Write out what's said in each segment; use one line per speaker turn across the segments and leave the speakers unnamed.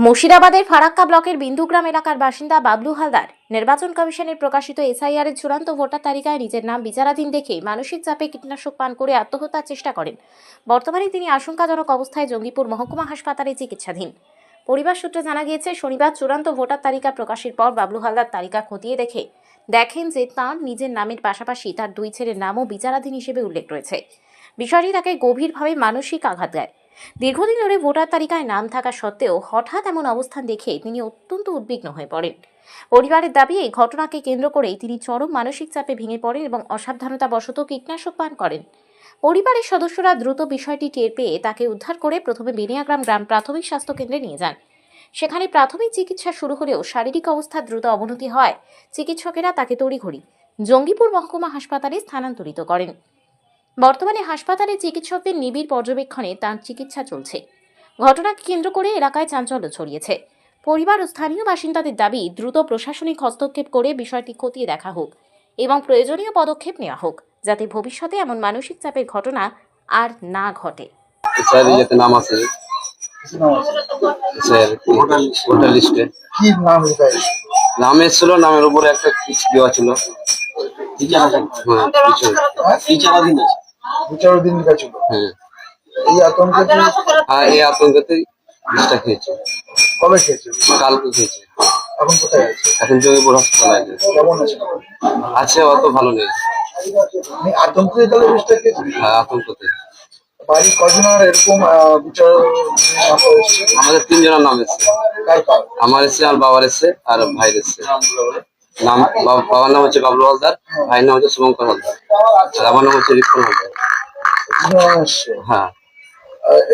মুর্শিদাবাদের ফারাক্কা ব্লকের বিন্দুগ্রাম এলাকার বাসিন্দা বাবলু হালদার নির্বাচন কমিশনের প্রকাশিত এসআইআর এর চূড়ান্ত ভোটার তালিকায় নিজের নাম বিচারাধীন দেখে মানসিক চাপে কীটনাশক পান করে আত্মহত্যার চেষ্টা করেন। বর্তমানে তিনি আশঙ্কাজনক অবস্থায় জঙ্গিপুর মহকুমা হাসপাতালে চিকিৎসাধীন। পরিবার সূত্রে জানা গিয়েছে, শনিবার চূড়ান্ত ভোটার তালিকা প্রকাশের পর বাবলু হালদার তালিকা খতিয়ে দেখেন যে তাঁর নিজের নামের পাশাপাশি তার দুই ছেলের নামও বিচারাধীন হিসেবে উল্লেখ রয়েছে। বিষয়টি তাকে গভীরভাবে মানসিক আঘাত দেয়। দীর্ঘদিন ধরে ভোটার তালিকায় নাম থাকা সত্ত্বেও হঠাৎ এমন অবস্থান দেখে তিনি অত্যন্ত উদ্বিগ্ন হয়ে পড়েন। পরিবারের দাবি, এই ঘটনাকে কেন্দ্র করেই তিনি চরম মানসিক চাপে ভেঙে পড়েন এবং অসাবধানতাবশত কীটনাশক পান করেন। পরিবারের সদস্যরা দ্রুত বিষয়টি টের পেয়ে তাকে উদ্ধার করে প্রথমে বেনিয়াগ্রাম গ্রাম প্রাথমিক স্বাস্থ্য কেন্দ্রে নিয়ে যান। সেখানে প্রাথমিক চিকিৎসা শুরু হলেও শারীরিক অবস্থার দ্রুত অবনতি হয় চিকিৎসকেরা তাকে তড়িঘড়ি জঙ্গিপুর মহকুমা হাসপাতালে স্থানান্তরিত করেন। বর্তমানে হাসপাতালে চিকিৎসকদের নিবিড় পর্যবেক্ষণে তাঁর চিকিৎসা চলছে। ঘটনাকে কেন্দ্র করে এলাকায় চাঞ্চল্য ছড়িয়েছে। পরিবার ও স্থানীয় বাসিন্দাদের দাবি, দ্রুত প্রশাসনিক হস্তক্ষেপ করে বিষয়টি খতিয়ে দেখা হোক এবং প্রয়োজনীয় পদক্ষেপ নেওয়া হোক, যাতে ভবিষ্যতে এমন মানসিক চাপের ঘটনা আর না ঘটে।
নাম আছে স্যার, ভোটার লিস্টে
কি নাম লেখায়?
নাম এসেছিল, নামের উপরে একটা কিছু দেওয়া ছিল।
বিচারাধীন লেখা ছিল। এই আতঙ্কে
এই আতঙ্কতে বিষটা খেয়েছে।
কবে খেয়েছে?
কালকে খেয়েছে।
এখন কোথায় আছে?
এখন জঙ্গিপুর হাসপাতালে আছে।
কেমন আছে?
আছে, অত ভালো নেই।
আতঙ্কে তাহলে বিষটা খেয়েছে?
হ্যাঁ, আতঙ্কতে।
বাড়ির কজনের এরকম বিচার এসছে?
আমাদের 3 জনের নাম এসছে। আমার এসছে, আর বাবার এসছে, আর ভাইয়ের এসছে। নাম বাবার নাম হচ্ছে বাবলু হালদার, ভাইয়ের নাম হচ্ছে শুভঙ্কর হালদার, আর আমার নাম হচ্ছে রিপন হালদার। হ্যাঁ,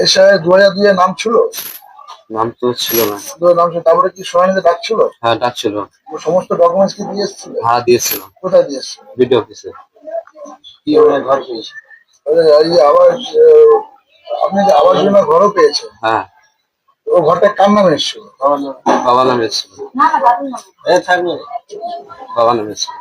এসে 2002 নাম ছিল?
নাম তো ছিল না।
নাম ছিল, তারপরে কি শুনানিতে ডাকছিল?
হ্যাঁ, ডাকছিল।
সমস্ত ডকুমেন্টস কি দিয়ে এসেছিল?
হ্যাঁ, দিয়েছিল।
কোথায় দিয়েছিল?
বিডিও অফিসে।
কি ঘর পেয়েছে? আবার আপনি আবার জন্য ঘরও পেয়েছেন?
হ্যাঁ।
ও ঘরটা কার নামে এসেছিল?
বাবার নামে এসেছিল। বাবার নামে এসেছিল।